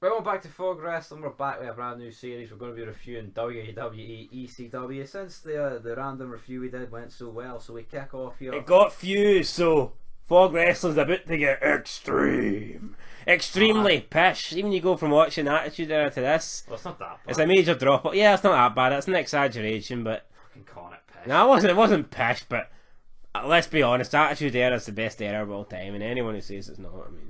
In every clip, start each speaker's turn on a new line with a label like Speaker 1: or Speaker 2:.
Speaker 1: Welcome back to Fog Wrestling. We're back with a brand new series. We're going to be reviewing WWE ECW. Since the random review we did went so well, so we kick off here.
Speaker 2: It got views, so Fog Wrestling's about to get extreme. Extremely pish. Even you go from watching Attitude Era to this.
Speaker 1: Well, it's not that bad.
Speaker 2: It's a major drop. Yeah, it's not that bad. It's an exaggeration, but
Speaker 1: Fucking calling it pish.
Speaker 2: no, it wasn't pish, but let's be honest, Attitude Era is the best era of all time, and anyone who says it's not, I mean,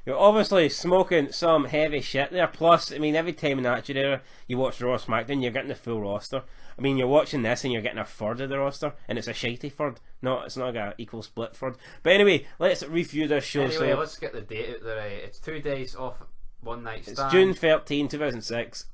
Speaker 2: you're obviously smoking some heavy shit there. Plus, I mean, every time in Attitude Era you watch Raw or SmackDown, you're getting the full roster. I mean, you're watching this and you're getting a third of the roster, and it's a shitey third. No, it's not like an equal split third. But anyway, let's review this show.
Speaker 1: Anyway, let's get the date out there. It's 2 days off one night stand.
Speaker 2: It's June 13, 2006.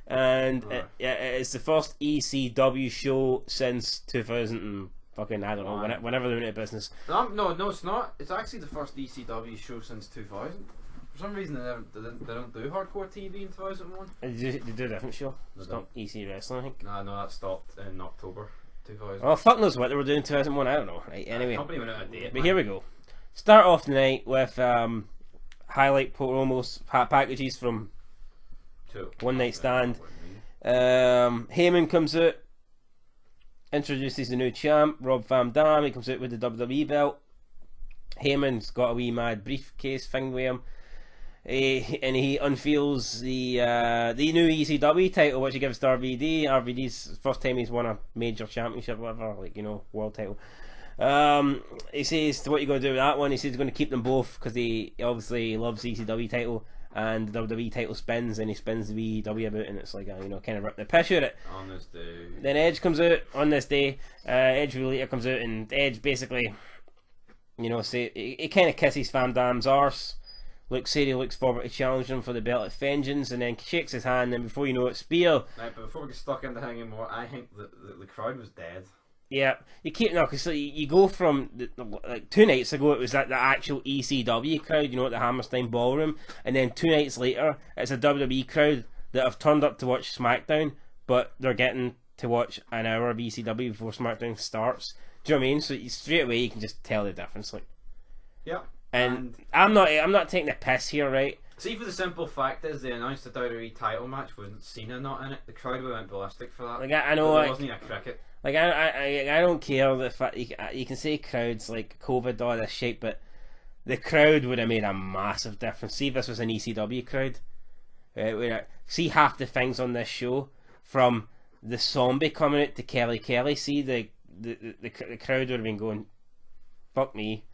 Speaker 2: And it's the first ECW show since 2000 and fucking, I don't know, whenever they went out of business.
Speaker 1: No, it's not. It's actually the first ECW show since 2000. For some reason, they don't do hardcore TV in 2001.
Speaker 2: They do a different show. It's not EC Wrestling, I think.
Speaker 1: No, that stopped in October 2000.
Speaker 2: Oh, fuck knows what they were doing in 2001, I don't know. Right, anyway.
Speaker 1: The company went out of date,
Speaker 2: but here we go. Start off the night with highlight promos, packages from One Night Stand. Heyman comes out, introduces the new champ, Rob Van Dam. He comes out with the WWE belt. Heyman's got a wee mad briefcase thing with him. And he unveils the new ECW title, which he gives to RVD. RVD's first time he's won a major championship, whatever, like, you know, world title. He says, what are you going to do with that one? He says he's going to keep them both because he obviously loves the ECW title, and the WWE title spins, and he spins the WWE about, and it's like a, you know, kind of rip the piss out of it.
Speaker 1: On this day.
Speaker 2: Then Edge comes out on this day. Edge later comes out, and Edge basically, you know, he kind of kisses Van Dam's arse. Sadie looks forward to challenging him for the belt at Vengeance, and then shakes his hand, and before you know it, spear.
Speaker 1: Right, but before we get stuck into hanging more, I think the crowd was dead.
Speaker 2: Yeah, you keep because you go from like 2 nights ago it was the actual ECW crowd, you know, at the Hammerstein Ballroom, and then 2 nights later it's a WWE crowd that have turned up to watch SmackDown, but they're getting to watch an hour of ECW before SmackDown starts. Do you know what I mean? So straight away you can just tell the difference, like.
Speaker 1: Yeah.
Speaker 2: And I'm not taking the piss here, right?
Speaker 1: See, for the simple fact is they announced a WWE title match with Cena not in it. The crowd went ballistic for that.
Speaker 2: Like I know,
Speaker 1: there wasn't even a cricket.
Speaker 2: Like I don't care the fact you can say crowds like COVID all this shit, but the crowd would have made a massive difference. See if this was an ECW crowd, see half the things on this show, from the zombie coming out to Kelly. See the crowd would have been going, fuck me.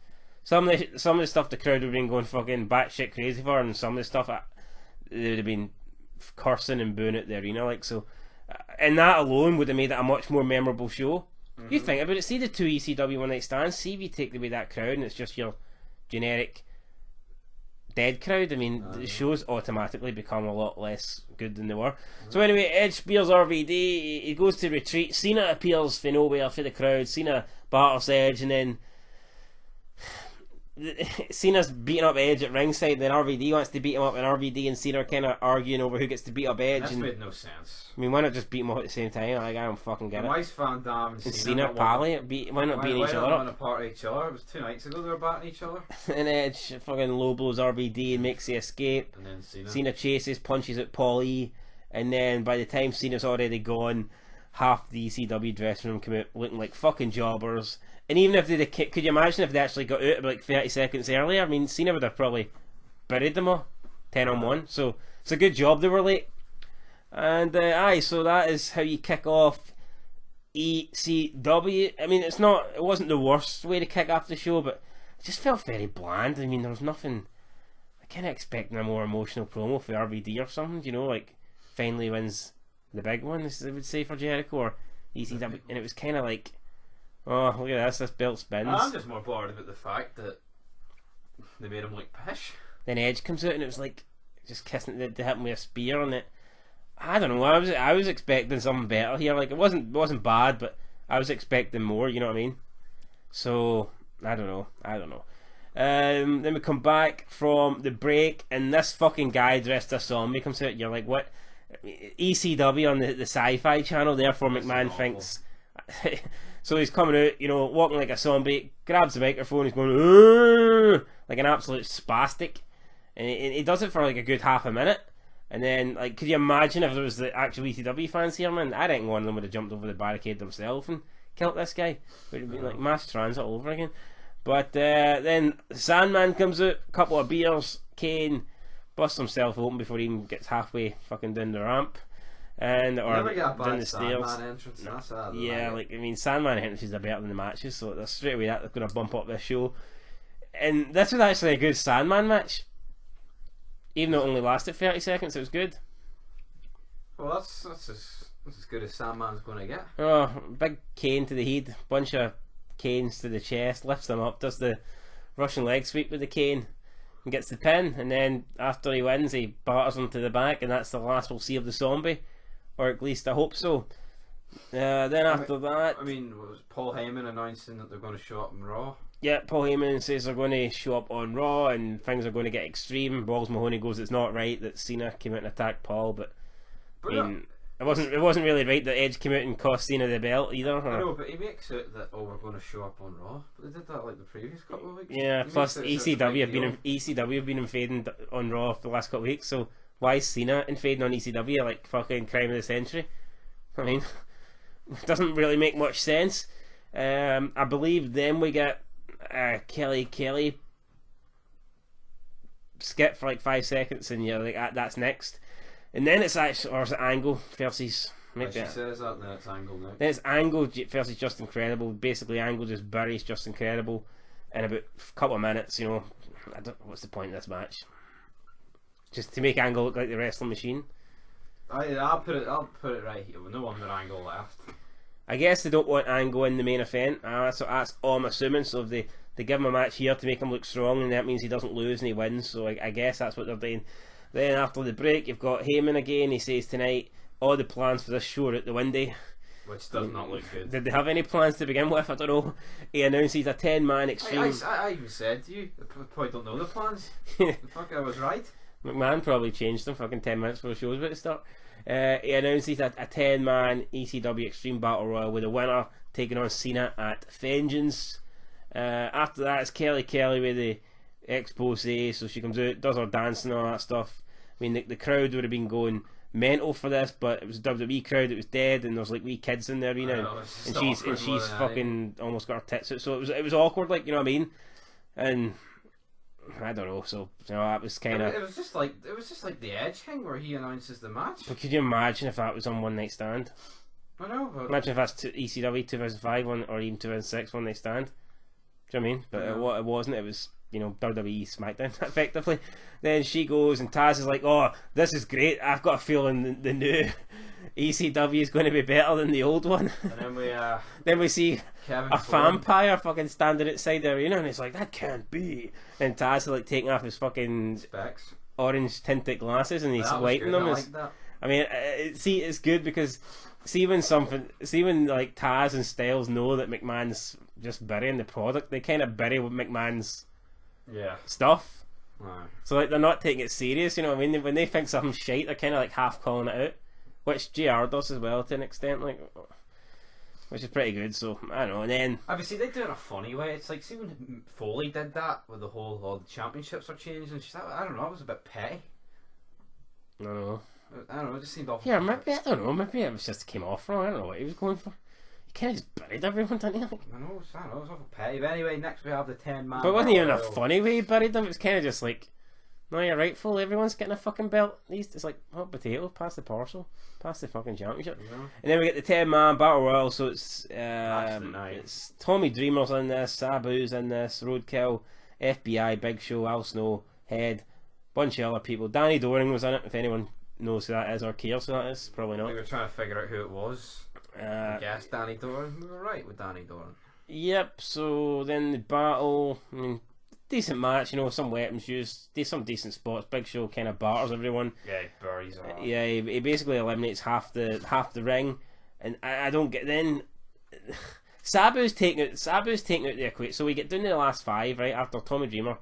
Speaker 2: Some of the stuff the crowd would have been going fucking batshit crazy for, and some of the stuff they would have been cursing and booing at the arena, like, so. And that alone would have made it a much more memorable show. Mm-hmm. You think about it, see the 2 ECW One Night Stands, see if you take away that crowd and it's just your generic dead crowd, I mean, the shows automatically become a lot less good than they were. Mm-hmm. So anyway, Edge spears RVD, he goes to retreat, Cena appears for nowhere for the crowd, Cena battles Edge, and then Cena's beating up Edge at ringside, then RVD wants to beat him up, and RVD and Cena are kind of arguing over who gets to beat up Edge.
Speaker 1: This made no sense.
Speaker 2: I mean, why not just beat them up at the same time? Like, I don't fucking get it.
Speaker 1: Why is Van Dam and
Speaker 2: Cena pally? Why not beating each other up?
Speaker 1: Apart each other? It was 2 nights ago they were batting each other.
Speaker 2: And Edge fucking low blows RVD and makes the escape.
Speaker 1: And then
Speaker 2: Cena chases, punches at Paul E, and then by the time Cena's already gone, half the ECW dressing room come out looking like fucking jobbers. And even if could you imagine if they actually got out like 30 seconds earlier? I mean, Cena would have probably buried them all 10-on-1. So it's a good job they were late. And so that is how you kick off ECW. I mean, it wasn't the worst way to kick off the show, but it just felt very bland. I mean, there was nothing. I kind of expecting a more emotional promo for RVD or something, you know, like finally wins the big one, as they would say for Jericho, or ECW, and it was kind of like, oh, look at this belt spins.
Speaker 1: I'm just more bored about the fact that they made him look pish.
Speaker 2: Then Edge comes out and it was like just kissing, they hit him with a spear on it. I don't know, I was expecting something better here. Like, it wasn't bad, but I was expecting more, you know what I mean? So I don't know. Then we come back from the break and this fucking guy dressed as a zombie comes out. You're like, what? ECW on the Sci-Fi channel, therefore McMahon thinks. So he's coming out, you know, walking like a zombie, grabs the microphone, he's going like an absolute spastic, and he does it for like a good half a minute. And then, like, could you imagine if there was the actual ECW fans here, man? I reckon one of them would have jumped over the barricade themselves and killed this guy. It would have been like mass transit all over again. But then Sandman comes out, a couple of beers, Kane busts himself open before he even gets halfway fucking down the ramp. And or down the stairs.
Speaker 1: Entrance, that's
Speaker 2: yeah, like, I mean, Sandman entrances are better than the matches, so that's straight away that's going to bump up this show. And this was actually a good Sandman match. Even though it only lasted 30 seconds, it was good.
Speaker 1: Well, that's as good as Sandman's going to get.
Speaker 2: Oh, big cane to the head, bunch of canes to the chest, lifts them up, does the Russian leg sweep with the cane, and gets the pin. And then after he wins, he batters him to the back, and that's the last we'll see of the zombie, or at least I hope so. Then after that,
Speaker 1: I mean, was Paul Heyman announcing that they're going to show up in Raw?
Speaker 2: Yeah, Paul Heyman says they're going to show up on Raw and things are going to get extreme. Balls Mahoney goes, it's not right that Cena came out and attacked Paul, but I mean, it wasn't really right that Edge came out and cost Cena the belt either.
Speaker 1: I know, but he makes it that we're going to show up on Raw. But they did that like the previous couple of weeks.
Speaker 2: Yeah, plus ECW have been invading on Raw for the last couple of weeks. So why is Cena invading on ECW like fucking crime of the century? I mean, it doesn't really make much sense. I believe then we get Kelly skip for like 5 seconds, and you're like, that's next. And then it's actually, or is it Angle versus?
Speaker 1: Maybe she says that, then it's Angle next.
Speaker 2: Then it's Angle versus Just Incredible. Basically, Angle just buries Just Incredible in about a couple of minutes. You know, what's the point of this match? Just to make Angle look like the wrestling machine.
Speaker 1: I'll put it right here. No wonder Angle left.
Speaker 2: I guess they don't want Angle in the main event. So that's all I'm assuming. So if they give him a match here to make him look strong, and that means he doesn't lose and he wins. So I guess that's what they're doing. Then after the break, you've got Heyman again. He says tonight all the plans for this show are out the window.
Speaker 1: Which does not look good.
Speaker 2: Did they have any plans to begin with? I don't know. He announces a 10-man extreme.
Speaker 1: I even said to you, I probably don't know the plans. The fuck, I was right.
Speaker 2: McMahon probably changed them fucking 10 minutes before the show's about to start. He announces a 10-man ECW Extreme Battle Royal with the winner taking on Cena at Vengeance. After that, it's Kelly with the expose, so she comes out, does her dance and all that stuff. I mean, the crowd would have been going mental for this, but it was a WWE crowd, it was dead, and there's like wee kids in the arena, and she's fucking almost got her tits out, so it was awkward, like, you know what I mean? And I don't know, so you know, that was kind of.
Speaker 1: It was just like the Edge thing where he announces the match.
Speaker 2: But could you imagine if that was on One Night Stand?
Speaker 1: I know. But
Speaker 2: imagine if that's ECW 2005 one or even 2006 One Night Stand. Do you know what I mean? But it wasn't. It was, you know, WWE SmackDown effectively. Then she goes and Taz is like, "Oh, this is great. I've got a feeling the new ECW is going to be better than the old one."
Speaker 1: And
Speaker 2: then we see
Speaker 1: Kevin
Speaker 2: a
Speaker 1: Ford.
Speaker 2: vampire fucking standing outside the arena, and it's like, that can't be. And Taz is like taking off his fucking
Speaker 1: specs,
Speaker 2: orange tinted glasses, and he's whitening them. I mean, it's good because see when like Taz and Styles know that McMahon's just burying the product, they kind of bury McMahon's stuff.
Speaker 1: Right.
Speaker 2: So like they're not taking it serious, you know what I mean? When they think something's shite, they're kind of like half calling it out, which JR does as well to an extent, like, which is pretty good. So I don't know. And then
Speaker 1: obviously they do it in a funny way. It's like, see when Foley did that with the whole all the championships are changing and shit. I don't know. It was a bit petty.
Speaker 2: I don't know.
Speaker 1: It just seemed awful.
Speaker 2: Yeah, maybe I don't know. Maybe it was just came off wrong. I don't know what he was going for. He kind of just buried everyone, didn't he? Like,
Speaker 1: I know. It was awful petty. But anyway, next we have the 10-man.
Speaker 2: But it wasn't even a funny way he buried them. It was kind of just like, no, you're rightful. Everyone's getting a fucking belt. It's like hot potato. Pass the parcel. Pass the fucking championship.
Speaker 1: Yeah.
Speaker 2: And then we get the 10-man battle royal. So it's Tommy Dreamer's in this, Sabu's in this, Roadkill, FBI, Big Show, Al Snow, Head, bunch of other people. Danny Doring was in it. If anyone knows who that is or cares who that is, probably not.
Speaker 1: We were trying to figure out who it was. I guess Danny Doring. We were right with Danny Doring.
Speaker 2: Yep. So then the battle. I mean, decent match, you know, some weapons used, some decent spots. Big Show kind of batters everyone.
Speaker 1: Yeah, he buries all.
Speaker 2: Yeah, he basically eliminates half the ring, and I don't get then. Sabu's taking out the equation. So we get down to the last 5 right after Tommy Dreamer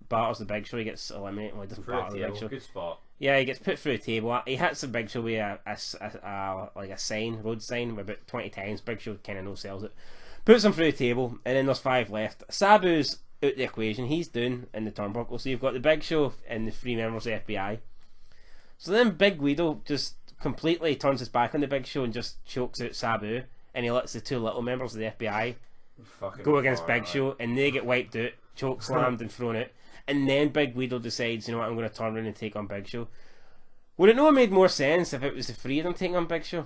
Speaker 2: batters the Big Show. He gets eliminated. Well, he doesn't batter the Big Show.
Speaker 1: Good spot.
Speaker 2: Yeah, he gets put through a table. He hits the Big Show with like a sign, road sign, about 20 times. Big Show kind of no sells it. Puts him through the table, and then there's 5 left. Sabu's out the equation. He's doing in the turnbuckle. So you've got the Big Show and the 3 members of the FBI. So then Big Guido just completely turns his back on the Big Show and just chokes out Sabu, and he lets the 2 little members of the FBI go against Big Show, and they get wiped out, choke slammed and thrown out. And then Big Guido decides, you know what, I'm going to turn around and take on Big Show. Would it not have made more sense if it was the 3 of them taking on Big Show?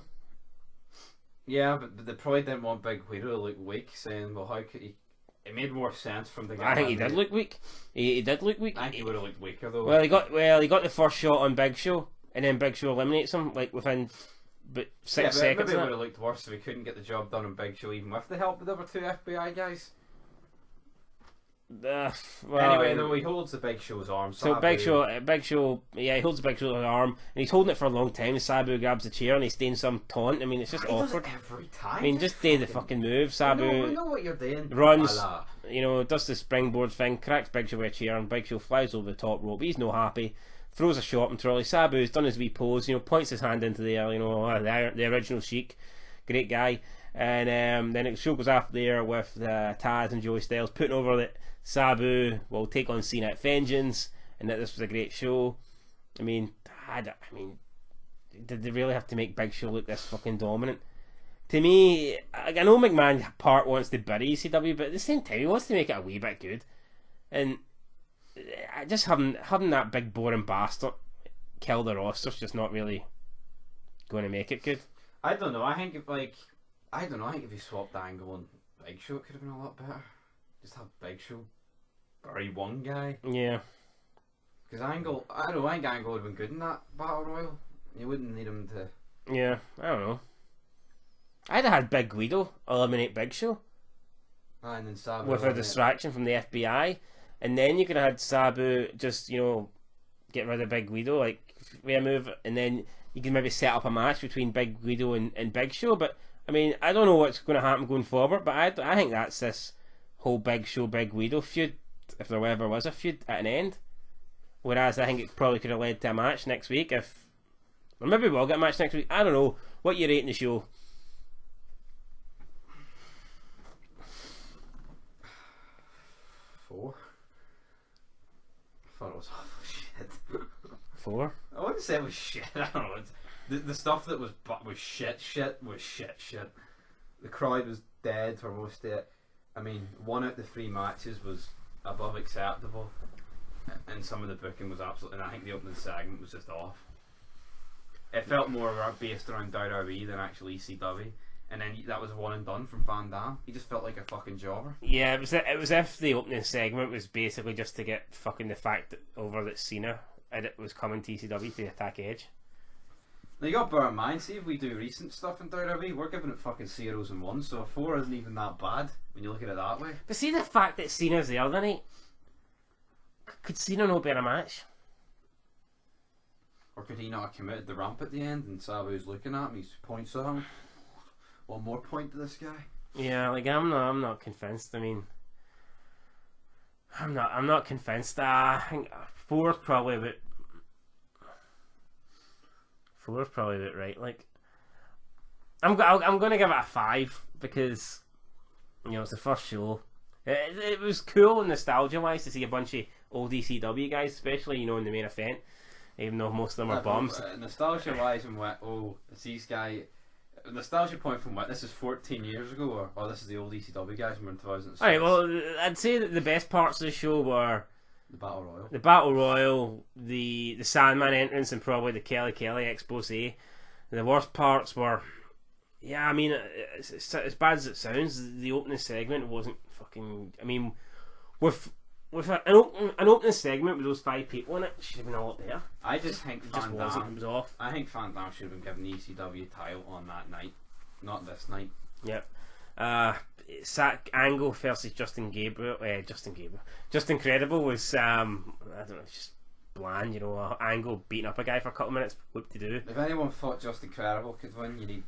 Speaker 1: Yeah, but they probably didn't want Big Guido to look weak, saying, well, how could he... It made more sense from the guy.
Speaker 2: I think he did look weak. He did look weak.
Speaker 1: I think he would have looked weaker, though.
Speaker 2: Well, he got the first shot on Big Show, and then Big Show eliminates him, like, within... But 6 seconds.
Speaker 1: Maybe it would have looked worse if he couldn't get the job done on Big Show, even with the help of the other 2 FBI guys.
Speaker 2: Well,
Speaker 1: anyway, though, he holds the Big Show's arm.
Speaker 2: So Big Show, he holds the Big Show's arm, and he's holding it for a long time. Sabu grabs the chair and he's doing some taunt. I mean, it's just awkward.
Speaker 1: Every time.
Speaker 2: I mean, just do the fucking move. Sabu
Speaker 1: we know what you're doing.
Speaker 2: Runs, you know, does the springboard thing, cracks Big Show with a chair, and Big Show flies over the top rope. He's no happy. Throws a shopping trolley. Sabu's done his wee pose, you know, points his hand into the air, you know, the original Sheik, great guy. And then the show goes after there with Taz and Joey Styles putting over that Sabu will take on Cena at Vengeance, and that this was a great show. I mean, did they really have to make Big Show look this fucking dominant? To me, I know McMahon part wants to bury ECW, but at the same time he wants to make it a wee bit good. And I just having that big boring bastard kill the roster's just not really going to make it good.
Speaker 1: I don't know. I think if he swapped Angle and Big Show, it could have been a lot better. Just have Big Show bury one guy.
Speaker 2: Yeah.
Speaker 1: Because Angle, I think Angle would have been good in that Battle Royal. You wouldn't need him to...
Speaker 2: Yeah, I don't know. I'd have had Big Guido eliminate Big Show.
Speaker 1: And then Sabu
Speaker 2: with a distraction from the FBI. And then you could have had Sabu just, you know, get rid of Big Guido, like, with a move. And then you can maybe set up a match between Big Guido and Big Show. But, I mean, I don't know what's going to happen going forward. But I think that's this whole Big Show, Big Guido feud, if there ever was a feud, at an end. Whereas I think it probably could have led to a match next week. Or maybe we'll get a match next week. I don't know. What you rating the show?
Speaker 1: 4. I thought it was awful shit.
Speaker 2: 4?
Speaker 1: I wouldn't say it was shit. I don't know. The stuff that was shit. The crowd was dead for most of it. I mean, 1 out of the 3 matches was above acceptable, and some of the booking was absolutely. And I think the opening segment was just off. It felt more based around WWE than actually ECW. And then that was 1 and done from Van Dam. He just felt like a fucking jobber.
Speaker 2: Yeah, it was if the opening segment was basically just to get fucking the fact over that Cena was coming to ECW to attack Edge.
Speaker 1: Now you got to bear in mind, see if we do recent stuff in WWE, we're giving it fucking 0s and 1s, so a 4 isn't even that bad when you look at it that way.
Speaker 2: But see the fact that Cena's the other night, could Cena not be in a match?
Speaker 1: Or could he not have committed the ramp at the end and Sabu's looking at him, he points at him. One more point to this guy.
Speaker 2: Yeah, like I'm not convinced. I mean, I'm not convinced. I think 4 is probably about right. Like, I'm going to give it a 5 because, you know, it's the first show. It was cool and nostalgia wise to see a bunch of old ECW guys, especially, you know, in the main event. Even though most of them are bums.
Speaker 1: Nostalgia wise, and it's these guys. Nostalgia point from what? This is 14 years ago, or this is the old ECW guys from 2006.
Speaker 2: Alright, well, I'd say that the best parts of the show were
Speaker 1: the Battle Royal,
Speaker 2: the Sandman entrance, and probably the Kelly expose. The worst parts were, yeah, I mean, it's as bad as it sounds, the opening segment wasn't fucking. I mean, with an opening segment with those 5 people in it, should have been a lot better.
Speaker 1: I just think
Speaker 2: Van Dam was off.
Speaker 1: I think Van Dam should have been given the ECW title on that night, not this night.
Speaker 2: Yep. Angle versus Justin Credible was I don't know, just bland. You know, Angle beating up a guy for a couple of minutes. What to do?
Speaker 1: If anyone thought Justin Credible could win, you need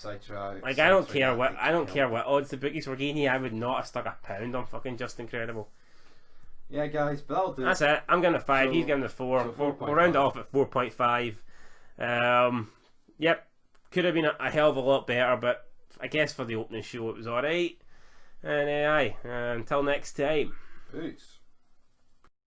Speaker 2: Like, I don't care what odds the bookies were giving you. I would not have stuck a pound on fucking Justin Credible.
Speaker 1: Yeah, guys, but that'll do.
Speaker 2: That's it. I'm giving a 5. He's giving a 4.
Speaker 1: So
Speaker 2: we'll round it off at 4.5. Yep, could have been a hell of a lot better, but I guess for the opening show it was alright. And until next time.
Speaker 1: Peace.